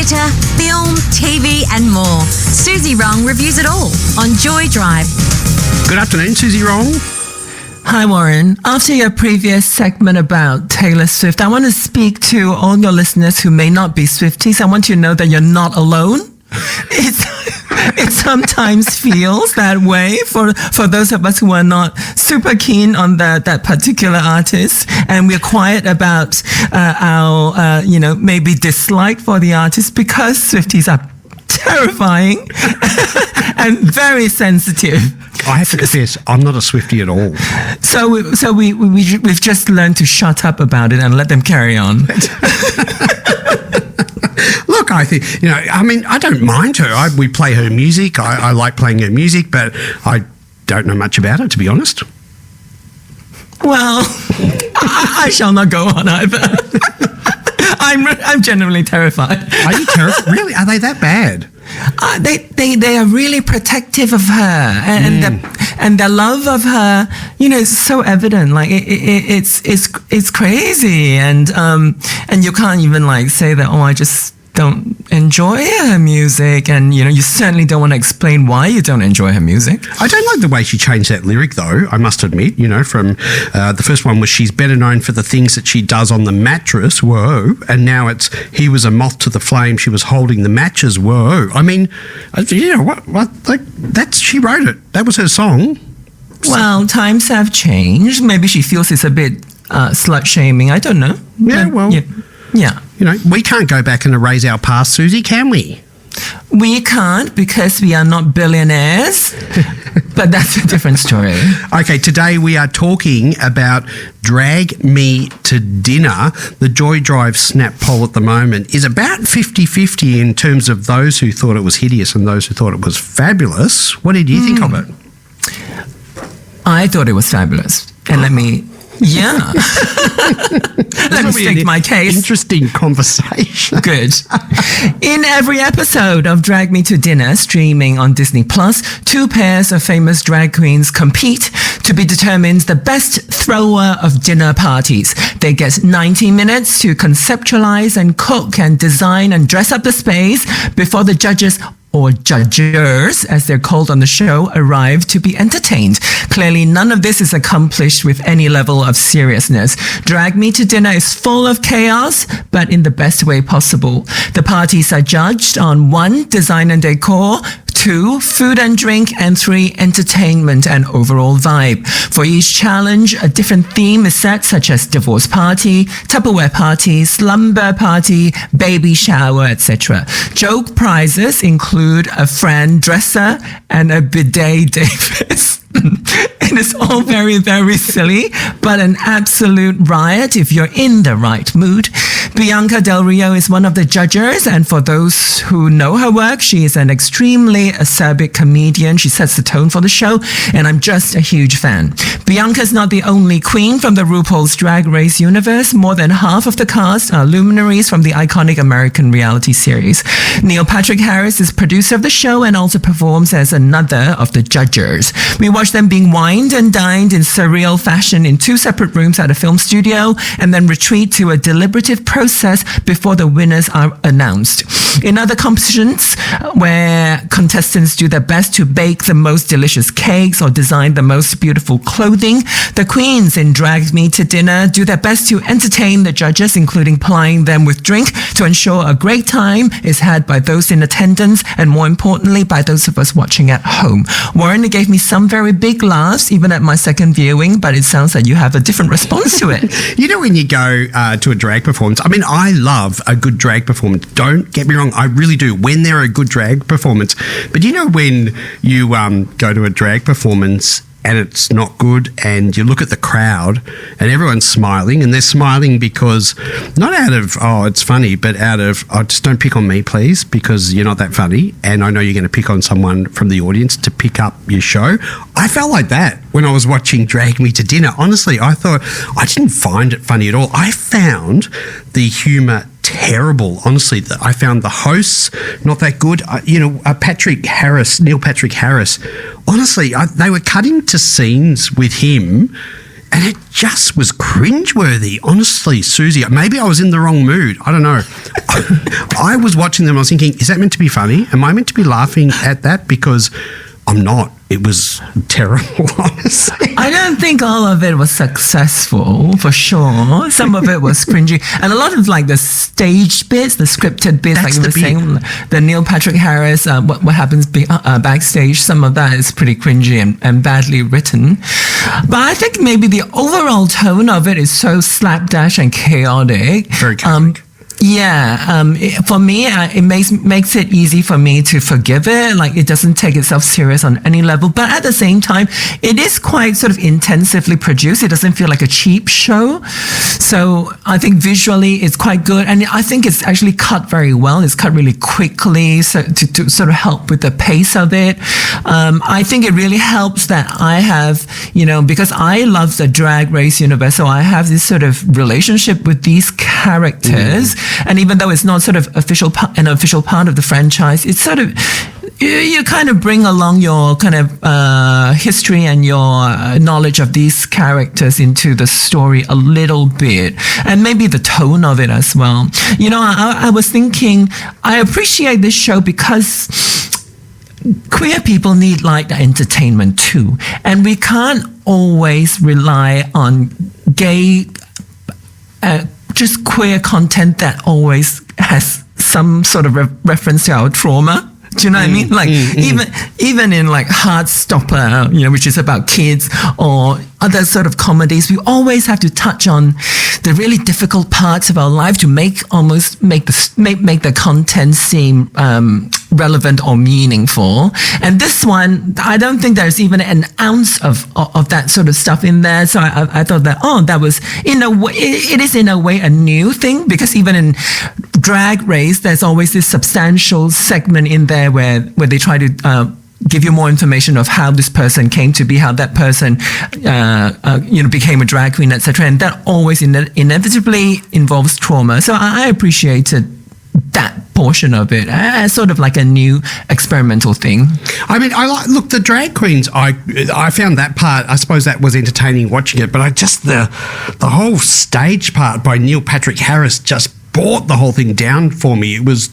theatre, film, TV and more. Suzy Rong reviews it all on Joy Drive. Good afternoon, Suzy Rong. Hi, Warren. After your previous segment about Taylor Swift, I want to speak to all your listeners who may not be Swifties. I want you to know that you're not alone. It sometimes feels that way for those of us who are not super keen on that particular artist, and we're quiet about our maybe dislike for the artist, because Swifties are terrifying and very sensitive. I have to confess, I'm not a Swiftie at all. So we've just learned to shut up about it and let them carry on. Look, I think, I don't mind her. We play her music. I like playing her music, but I don't know much about it, to be honest. Well, I shall not go on either. I'm genuinely terrified. Are you terrified? Really? Are they that bad? They are really protective of her, and their love of her, is so evident. Like it's crazy, and you can't even say that. Oh, I just don't enjoy her music, and you certainly don't want to explain why you don't enjoy her music. I don't like the way she changed that lyric, though, I must admit. From the first one was, she's better known for the things that she does on the mattress, whoa, and now it's, he was a moth to the flame, she was holding the matches, whoa. I mean, that's, she wrote it, that was her song. Well, times have changed. Maybe she feels it's a bit slut shaming, I don't know. Yeah, well, yeah. We can't go back and erase our past, Suzy, can we? We can't, because we are not billionaires, but that's a different story. Okay, today we are talking about Drag Me to Dinner. The Joy Drive Snap poll at the moment is about 50-50 in terms of those who thought it was hideous and those who thought it was fabulous. What did you think of it? I thought it was fabulous. And let me state my case. Interesting conversation. Good. In every episode of Drag Me to Dinner, streaming on Disney Plus, two pairs of famous drag queens compete to be determined the best thrower of dinner parties. They get 90 minutes to conceptualize and cook and design and dress up the space before the judges, or judgers, as they're called on the show, arrive to be entertained. Clearly, none of this is accomplished with any level of seriousness. Drag Me to Dinner is full of chaos, but in the best way possible. The parties are judged on 1, design and decor, 2, food and drink, and 3, entertainment and overall vibe. For each challenge, a different theme is set, such as divorce party, Tupperware party, slumber party, baby shower, etc. Joke prizes include a Fran dresser and a bidet Davis. It is all very, very silly, but an absolute riot if you're in the right mood. Bianca Del Rio is one of the judges, and for those who know her work, she is an extremely acerbic comedian. She sets the tone for the show, and I'm just a huge fan. Bianca's not the only queen from the RuPaul's Drag Race universe. More than half of the cast are luminaries from the iconic American reality series. Neil Patrick Harris is producer of the show and also performs as another of the judges. We watch them being wined and dined in surreal fashion in 2 separate rooms at a film studio, and then retreat to a deliberative process before the winners are announced. In other competitions, where contestants do their best to bake the most delicious cakes or design the most beautiful clothing, the queens in Drag Me to Dinner do their best to entertain the judges, including plying them with drink to ensure a great time is had by those in attendance, and more importantly, by those of us watching at home. Warren gave me some very big laughs, even at my second viewing, but it sounds like you have a different response to it. When you go to a drag performance, I mean, I love a good drag performance. Don't get me wrong, I really do, when they're a good drag performance. But when you go to a drag performance and it's not good, and you look at the crowd and everyone's smiling, and they're smiling because, not out of, oh, it's funny, but out of, oh, just don't pick on me, please, because you're not that funny, and I know you're going to pick on someone from the audience to pick up your show. I felt like that when I was watching Drag Me to Dinner. Honestly, I didn't find it funny at all. I found the humour terrible. Honestly, I found the hosts not that good. Neil Patrick Harris, honestly, they were cutting to scenes with him and it just was cringeworthy. Honestly, Suzy, maybe I was in the wrong mood. I don't know. I was watching them, I was thinking, is that meant to be funny? Am I meant to be laughing at that? Because I'm not. It was terrible, honestly. I don't think all of it was successful, for sure. Some of it was cringy. And a lot of like the staged bits, the scripted bits, That's like you were the saying, the Neil Patrick Harris, what happens backstage, some of that is pretty cringy and badly written. But I think maybe the overall tone of it is so slapdash and chaotic. Very chaotic. For me, it makes it easy for me to forgive it. Like, it doesn't take itself serious on any level. But at the same time, it is quite sort of intensively produced. It doesn't feel like a cheap show. So I think visually it's quite good. And I think it's actually cut very well. It's cut really quickly so to sort of help with the pace of it. I think it really helps that I have, because I love the Drag Race universe, so I have this sort of relationship with these characters. And even though it's not sort of an official part of the franchise, it's sort of, you kind of bring along your kind of history and your knowledge of these characters into the story a little bit, and maybe the tone of it as well. I was thinking, I appreciate this show because queer people need light entertainment too, and we can't always rely on gay just queer content that always has some sort of reference to our trauma. Do you know what I mean? Like, even in like Heartstopper, which is about kids, or other sort of comedies, we always have to touch on the really difficult parts of our life to make the content seem relevant or meaningful. And this one, I don't think there's even an ounce of that sort of stuff in there. So I thought that, that was, in a way, it is in a way a new thing, because even in Drag Race, there's always this substantial segment in there where they try to give you more information of how this person came to be, how that person became a drag queen, etc. And that always inevitably involves trauma. So I appreciated that portion of it as sort of like a new experimental thing. I mean, look, the drag queens, I found that part, I suppose that was entertaining watching it, but the whole stage part by Neil Patrick Harris just brought the whole thing down for me. It was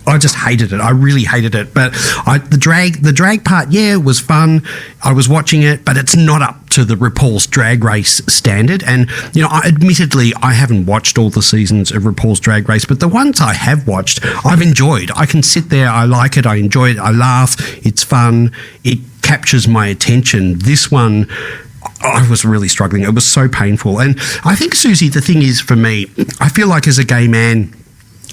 I just hated it. I really hated it. But the drag part, it was fun. I was watching it, but it's not up to the RuPaul's Drag Race standard. And, admittedly, I haven't watched all the seasons of RuPaul's Drag Race, but the ones I have watched, I've enjoyed. I can sit there, I like it, I enjoy it, I laugh, it's fun, it captures my attention. This one, I was really struggling. It was so painful. And I think, Suzy, the thing is for me, I feel like as a gay man,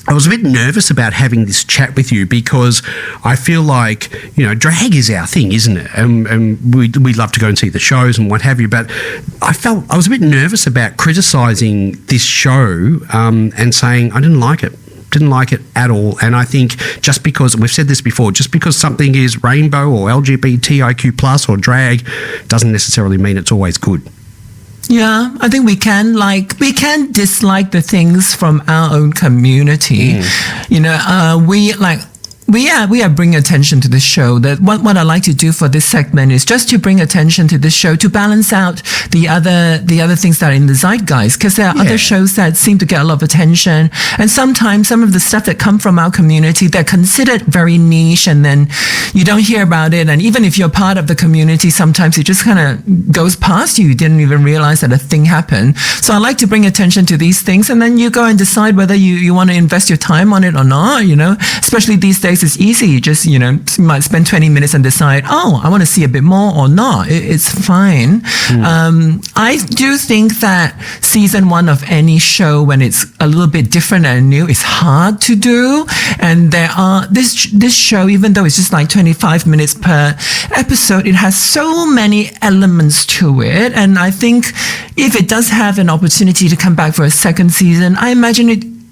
I was a bit nervous about having this chat with you, because I feel like, drag is our thing, isn't it? And we love to go and see the shows and what have you. But I was a bit nervous about criticising this show and saying I didn't like it. Didn't like it at all. And I think just because, we've said this before, just because something is rainbow or LGBTIQ plus or drag doesn't necessarily mean it's always good. Yeah, I think we can dislike the things from our own community. We are bringing attention to this show. That what I like to do for this segment is just to bring attention to this show to balance out the other things that are in the zeitgeist, because there are other shows that seem to get a lot of attention, and sometimes some of the stuff that come from our community, they're considered very niche, and then you don't hear about it. And even if you're part of the community, sometimes it just kind of goes past you. You didn't even realize that a thing happened. So I like to bring attention to these things, and then you go and decide whether you want to invest your time on it or not. Especially these days, it's easy. You just, you might spend 20 minutes and decide, I want to see a bit more or not. It's fine. I do think that season 1 of any show, when it's a little bit different and new, is hard to do. And there are, this show, even though it's just like 25 minutes per episode, it has so many elements to it. And I think if it does have an opportunity to come back for a second season, I imagine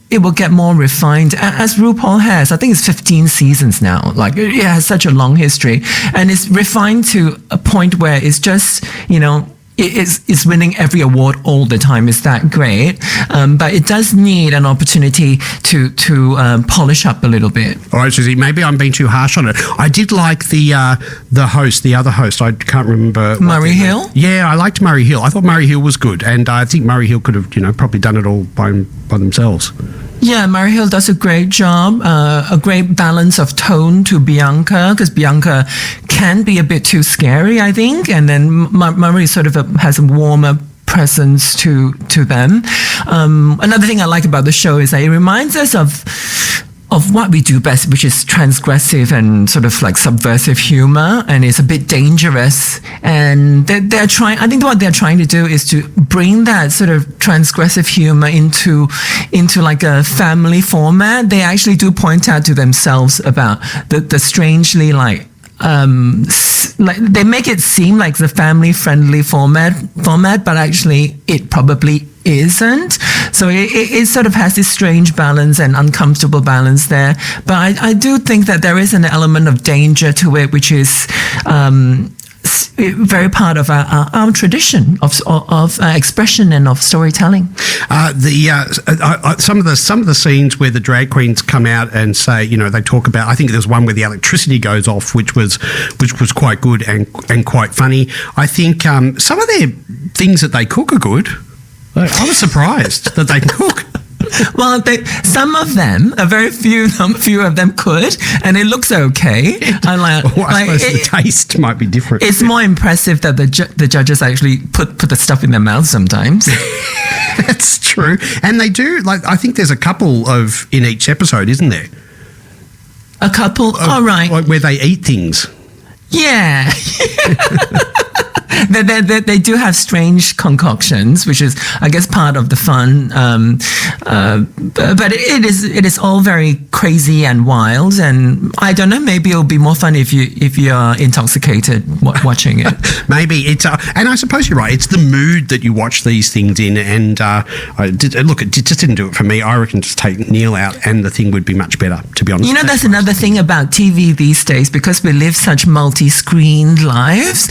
it will get more refined, as RuPaul has. I think it's 15 seasons now. Like, it has such a long history, and it's refined to a point where it's just, it's winning every award all the time. It's that great. But it does need an opportunity to polish up a little bit. All right, Suzy, maybe I'm being too harsh on it. I did like the other host. I can't remember. Murray Hill? Yeah, I liked Murray Hill. I thought Murray Hill was good, and I think Murray Hill could have, probably done it all by themselves. Yeah, Mary Hill does a great job, a great balance of tone to Bianca, because Bianca can be a bit too scary, I think, and then Murray sort of has a warmer presence to them. Another thing I like about the show is that it reminds us of what we do best, which is transgressive and sort of like subversive humor, and it's a bit dangerous. And they're trying. I think what they're trying to do is to bring that sort of transgressive humor into like a family format. They actually do point out to themselves about the strangely like they make it seem like the family friendly format, but actually it probably isn't. So it sort of has this strange balance and uncomfortable balance there. But I do think that there is an element of danger to it, which is very part of our tradition of expression and of storytelling. Some of the scenes where the drag queens come out and say, they talk about. I think there's one where the electricity goes off, which was quite good and quite funny. I think some of their things that they cook are good. I was surprised that they can cook. Well, some of them, a very few of them could, and it looks okay. I suppose the taste might be different. It's more impressive that the judges actually put the stuff in their mouth sometimes. That's true, and they do. I think there's a couple in each episode, isn't there? A couple, all right, where they eat things. Yeah. They do have strange concoctions, which is, I guess, part of the fun. But it is all very crazy and wild. And I don't know, maybe it'll be more fun if you are intoxicated watching it. Maybe it's, and I suppose you're right. It's the mood that you watch these things in. And it just didn't do it for me. I reckon just take Neil out, and the thing would be much better. To be honest, that's another thing about TV these days, because we live such multi-screened lives.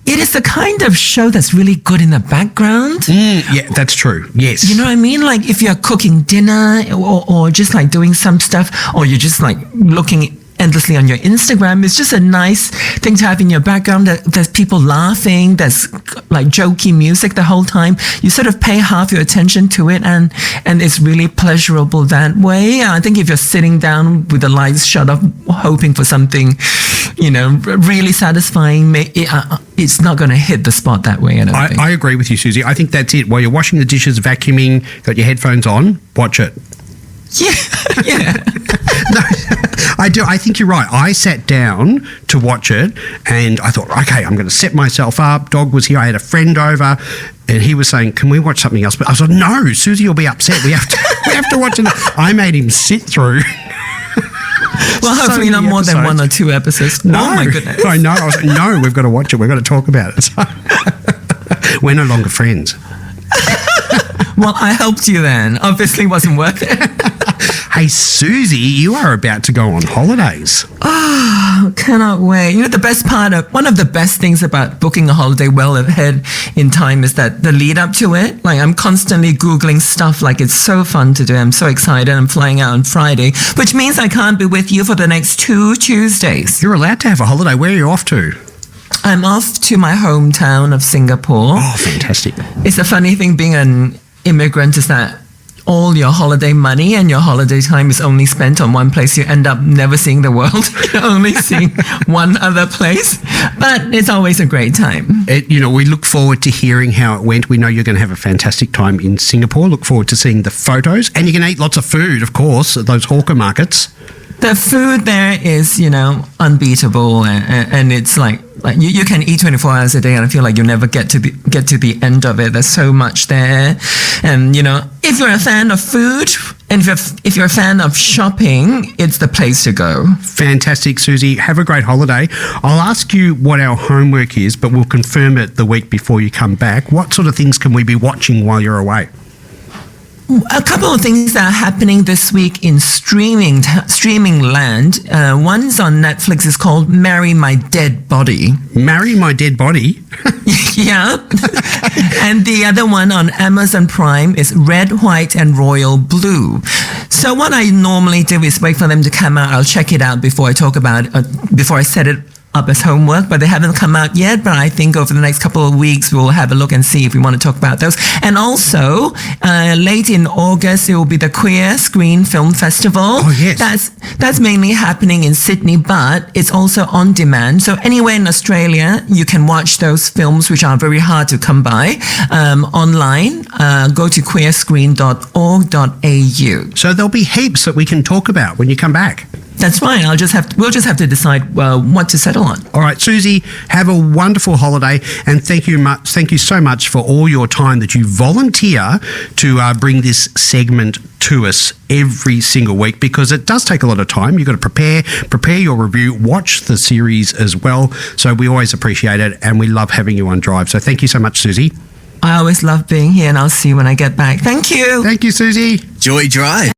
It is the kind of show that's really good in the background. Yeah, that's true. Yes. You know what I mean? Like if you're cooking dinner or just like doing some stuff, or you're just like looking endlessly on your Instagram, it's just a nice thing to have in your background. There's people laughing, there's like jokey music the whole time. You sort of pay half your attention to it, and it's really pleasurable that way. I think if you're sitting down with the lights shut off, hoping for something, really satisfying, it's not going to hit the spot that way. I agree with you, Suzy. I think that's it. While you're washing the dishes, vacuuming, got your headphones on, watch it. Yeah. No, I do. I think you're right. I sat down to watch it, and I thought, okay, I'm going to set myself up. Dog was here. I had a friend over, and he was saying, "Can we watch something else?" But I was like, "No, Suzy will be upset. We have to watch it." I made him sit through. Well, hopefully not more than 1 or 2 episodes. No, oh my goodness. I know. I was like, no, we've got to watch it. We've got to talk about it. So we're no longer friends. Well, I helped you then. Obviously, it wasn't worth it. Hey, Suzy, you are about to go on holidays. Oh, cannot wait. One of the best things about booking a holiday well ahead in time is that the lead up to it, like I'm constantly Googling stuff, like it's so fun to do. I'm so excited. I'm flying out on Friday, which means I can't be with you for the next 2 Tuesdays. You're allowed to have a holiday. Where are you off to? I'm off to my hometown of Singapore. Oh, fantastic. It's a funny thing being an immigrant is that all your holiday money and your holiday time is only spent on one place. You end up never seeing the world. You're only seeing one other place. But it's always a great time. We look forward to hearing how it went. We know you're going to have a fantastic time in Singapore. Look forward to seeing the photos. And you can eat lots of food, of course, at those hawker markets. The food there is, unbeatable, and it's like you can eat 24 hours a day, and I feel like you'll never get to the end of it. There's so much there, and if you're a fan of food and if you're a fan of shopping, it's the place to go. Fantastic, Suzy. Have a great holiday. I'll ask you what our homework is, but we'll confirm it the week before you come back. What sort of things can we be watching while you're away? A couple of things that are happening this week in streaming land. One's on Netflix. It's called Marry My Dead Body. Marry My Dead Body? Yeah. And the other one on Amazon Prime is Red, White and Royal Blue. So what I normally do is wait for them to come out. I'll check it out before I talk about it, before I set it up as homework, but they haven't come out yet. But I think over the next couple of weeks, we'll have a look and see if we want to talk about those. And also, late in August, it will be the Queer Screen Film Festival. Oh, yes. That's mainly happening in Sydney, but it's also on demand. So anywhere in Australia, you can watch those films, which are very hard to come by, online. Go to queerscreen.org.au. So there'll be heaps that we can talk about when you come back. That's right. We'll just have to decide what to settle on. All right, Suzy, have a wonderful holiday, and thank you so much for all your time that you volunteer to bring this segment to us every single week, because it does take a lot of time. You've got to prepare your review, watch the series as well. So we always appreciate it, and we love having you on Drive. So thank you so much, Suzy. I always love being here, and I'll see you when I get back. Thank you. Thank you, Suzy. Joy Drive.